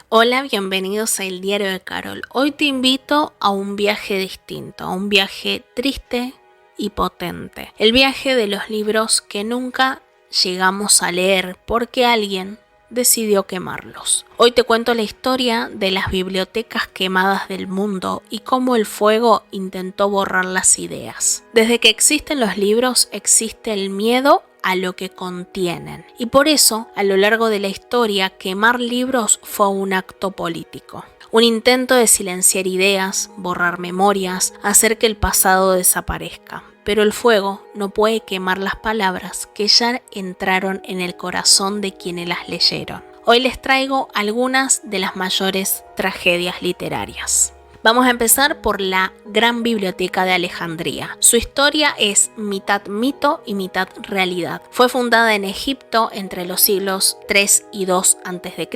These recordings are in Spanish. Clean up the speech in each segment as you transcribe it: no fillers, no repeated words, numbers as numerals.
Hola, bienvenidos a El Diario de Carol. Hoy te invito a un viaje distinto, a un viaje triste y potente. El viaje de los libros que nunca llegamos a leer porque alguien decidió quemarlos. Hoy te cuento la historia de las bibliotecas quemadas del mundo y cómo el fuego intentó borrar las ideas. Desde que existen los libros existe el miedo a lo que contienen. Y por eso, a lo largo de la historia, quemar libros fue un acto político. Un intento de silenciar ideas, borrar memorias, hacer que el pasado desaparezca. Pero el fuego no puede quemar las palabras que ya entraron en el corazón de quienes las leyeron. Hoy les traigo algunas de las mayores tragedias literarias. Vamos a empezar por la Gran Biblioteca de Alejandría. Su historia es mitad mito y mitad realidad. Fue fundada en Egipto entre los siglos 3 y 2 a.C.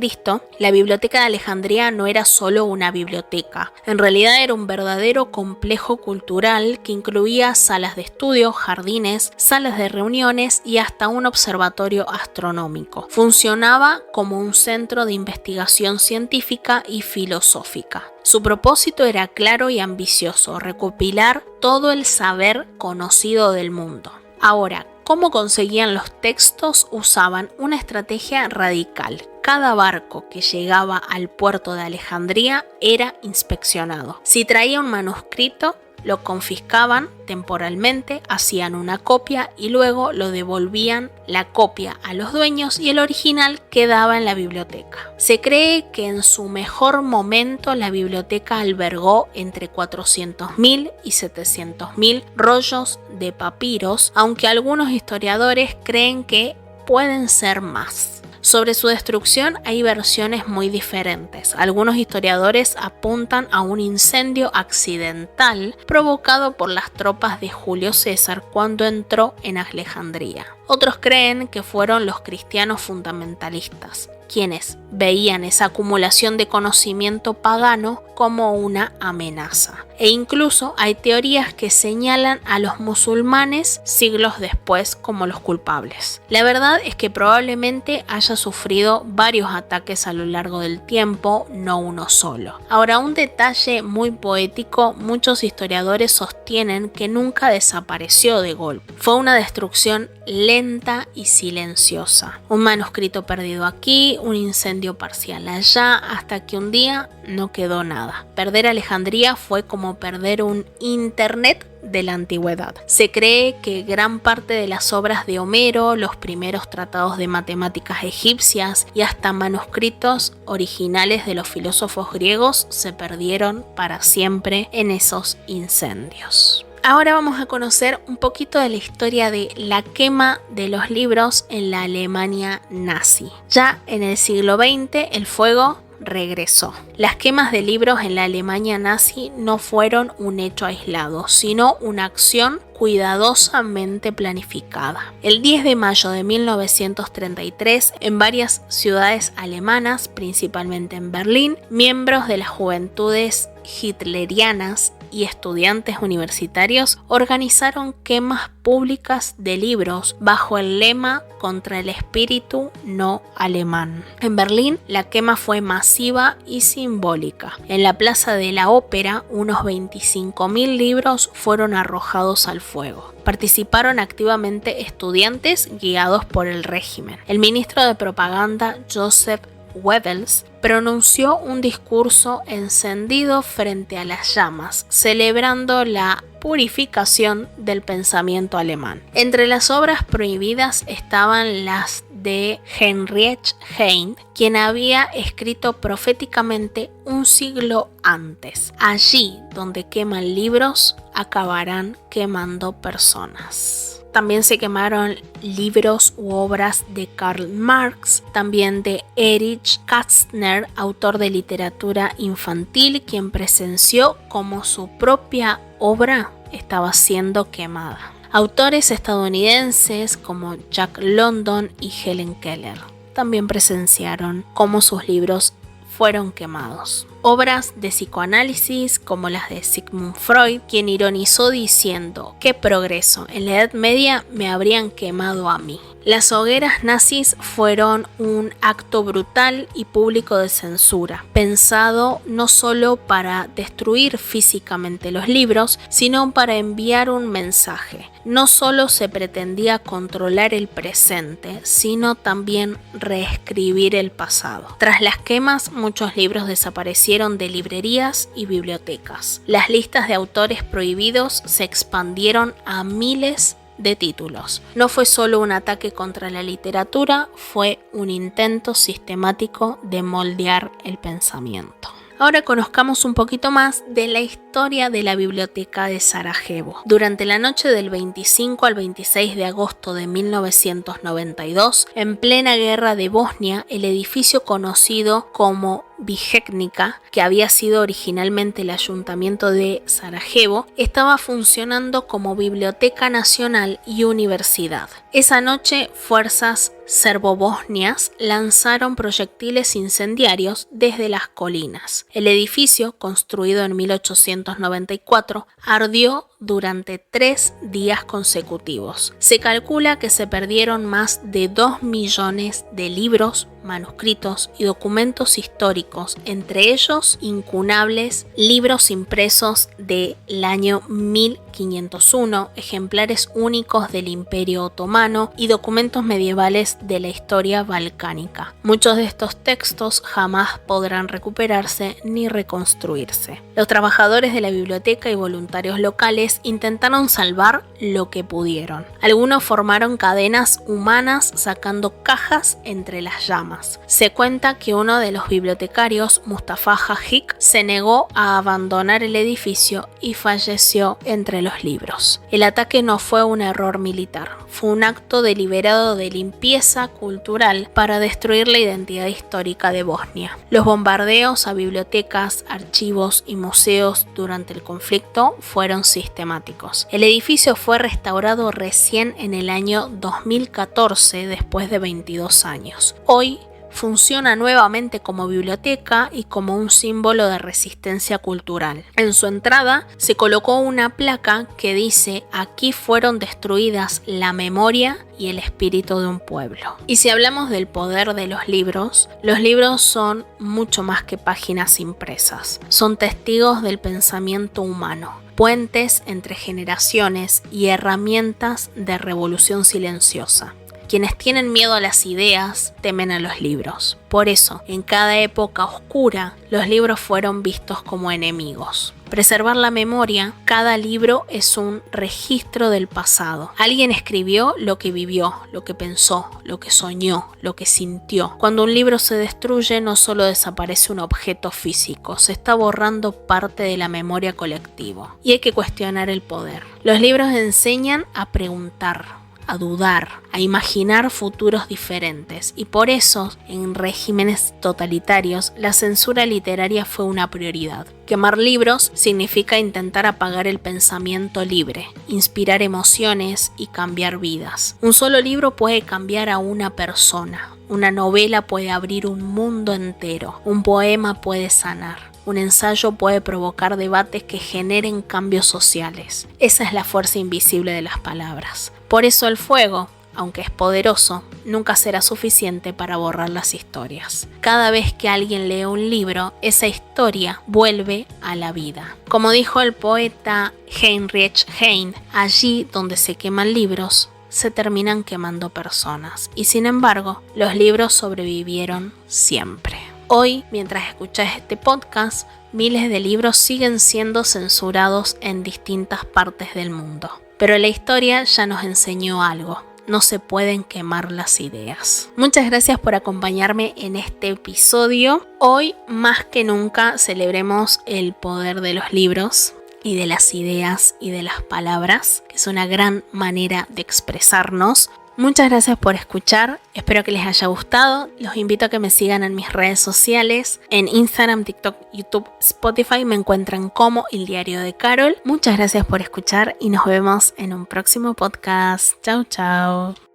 La Biblioteca de Alejandría no era solo una biblioteca. En realidad era un verdadero complejo cultural que incluía salas de estudio, jardines, salas de reuniones y hasta un observatorio astronómico. Funcionaba como un centro de investigación científica y filosófica. Su propósito era claro y ambicioso: recopilar todo el saber conocido del mundo. Ahora, ¿cómo conseguían los textos? Usaban una estrategia radical. Cada barco que llegaba al puerto de Alejandría era inspeccionado. Si traía un manuscrito, lo confiscaban temporalmente, hacían una copia y luego lo devolvían la copia a los dueños y el original quedaba en la biblioteca. Se cree que en su mejor momento la biblioteca albergó entre 400.000 y 700.000 rollos de papiros, aunque algunos historiadores creen que pueden ser más. Sobre su destrucción hay versiones muy diferentes. Algunos historiadores apuntan a un incendio accidental provocado por las tropas de Julio César cuando entró en Alejandría. Otros creen que fueron los cristianos fundamentalistas, quienes veían esa acumulación de conocimiento pagano como una amenaza. E incluso hay teorías que señalan a los musulmanes siglos después como los culpables. La verdad es que probablemente haya sufrido varios ataques a lo largo del tiempo, no uno solo. Ahora, un detalle muy poético: muchos historiadores sostienen que nunca desapareció de golpe. Fue una destrucción lenta y silenciosa. Un manuscrito perdido aquí, un incendio parcial allá, hasta que un día no quedó nada. Perder Alejandría fue como perder un internet de la antigüedad. Se cree que gran parte de las obras de Homero, los primeros tratados de matemáticas egipcias y hasta manuscritos originales de los filósofos griegos se perdieron para siempre en esos incendios. Ahora vamos a conocer un poquito de la historia de la quema de los libros en la Alemania nazi. Ya en el siglo XX el fuego regresó. Las quemas de libros en la Alemania nazi no fueron un hecho aislado, sino una acción cuidadosamente planificada. El 10 de mayo de 1933, en varias ciudades alemanas, principalmente en Berlín, miembros de las juventudes hitlerianas y estudiantes universitarios organizaron quemas públicas de libros bajo el lema contra el espíritu no alemán. En Berlín, la quema fue masiva y simbólica. En la Plaza de la Ópera, unos 25.000 libros fueron arrojados al fuego. Participaron activamente estudiantes guiados por el régimen. El ministro de Propaganda, Joseph Goebbels, pronunció un discurso encendido frente a las llamas, celebrando la purificación del pensamiento alemán. Entre las obras prohibidas estaban las de Heinrich Heine, quien había escrito proféticamente un siglo antes: allí donde queman libros, acabarán quemando personas. También se quemaron libros u obras de Karl Marx, también de Erich Kästner, autor de literatura infantil, quien presenció cómo su propia obra estaba siendo quemada. Autores estadounidenses como Jack London y Helen Keller también presenciaron cómo sus libros fueron quemados. Obras de psicoanálisis como las de Sigmund Freud, quien ironizó diciendo: «¡Qué progreso! En la Edad Media me habrían quemado a mí». Las hogueras nazis fueron un acto brutal y público de censura, pensado no solo para destruir físicamente los libros, sino para enviar un mensaje. No solo se pretendía controlar el presente, sino también reescribir el pasado. Tras las quemas, muchos libros desaparecieron de librerías y bibliotecas. Las listas de autores prohibidos se expandieron a miles de títulos. No fue solo un ataque contra la literatura, fue un intento sistemático de moldear el pensamiento. Ahora conozcamos un poquito más de la historia de la Biblioteca de Sarajevo. Durante la noche del 25 al 26 de agosto de 1992, en plena guerra de Bosnia, el edificio conocido como Vijećnica, que había sido originalmente el ayuntamiento de Sarajevo, estaba funcionando como biblioteca nacional y universidad. Esa noche, fuerzas serbobosnias lanzaron proyectiles incendiarios desde las colinas. El edificio, construido en 1894, ardió durante 3 días consecutivos. Se calcula que se perdieron más de 2 millones de libros, manuscritos y documentos históricos, entre ellos incunables libros impresos del año 1501, ejemplares únicos del Imperio Otomano y documentos medievales de la historia balcánica. Muchos de estos textos jamás podrán recuperarse ni reconstruirse. Los trabajadores de la biblioteca y voluntarios locales intentaron salvar lo que pudieron. Algunos formaron cadenas humanas sacando cajas entre las llamas. Se cuenta que uno de los bibliotecarios, Mustafa Hajik, se negó a abandonar el edificio y falleció entre los libros. El ataque no fue un error militar, fue un acto deliberado de limpieza cultural para destruir la identidad histórica de Bosnia. Los bombardeos a bibliotecas, archivos y museos durante el conflicto fueron sistemáticos. El edificio fue restaurado recién en el año 2014, después de 22 años. Hoy funciona nuevamente como biblioteca y como un símbolo de resistencia cultural. En su entrada se colocó una placa que dice: aquí fueron destruidas la memoria y el espíritu de un pueblo. Y si hablamos del poder de los libros son mucho más que páginas impresas. Son testigos del pensamiento humano, puentes entre generaciones y herramientas de revolución silenciosa. Quienes tienen miedo a las ideas temen a los libros. Por eso, en cada época oscura, los libros fueron vistos como enemigos. Preservar la memoria, cada libro es un registro del pasado. Alguien escribió lo que vivió, lo que pensó, lo que soñó, lo que sintió. Cuando un libro se destruye, no solo desaparece un objeto físico, se está borrando parte de la memoria colectiva. Y hay que cuestionar el poder. Los libros enseñan a preguntar, a dudar, a imaginar futuros diferentes, y por eso en regímenes totalitarios la censura literaria fue una prioridad. Quemar libros significa intentar apagar el pensamiento libre, inspirar emociones y cambiar vidas. Un solo libro puede cambiar a una persona, una novela puede abrir un mundo entero, un poema puede sanar. Un ensayo puede provocar debates que generen cambios sociales. Esa es la fuerza invisible de las palabras. Por eso el fuego, aunque es poderoso, nunca será suficiente para borrar las historias. Cada vez que alguien lee un libro, esa historia vuelve a la vida. Como dijo el poeta Heinrich Heine, allí donde se queman libros, se terminan quemando personas. Y sin embargo, los libros sobrevivieron siempre. Hoy, mientras escuchas este podcast, miles de libros siguen siendo censurados en distintas partes del mundo. Pero la historia ya nos enseñó algo: no se pueden quemar las ideas. Muchas gracias por acompañarme en este episodio. Hoy, más que nunca, celebremos el poder de los libros y de las ideas y de las palabras, que es una gran manera de expresarnos. Muchas gracias por escuchar, espero que les haya gustado. Los invito a que me sigan en mis redes sociales, en Instagram, TikTok, YouTube, Spotify, me encuentran como El Diario de Carol. Muchas gracias por escuchar y nos vemos en un próximo podcast. Chau, chau.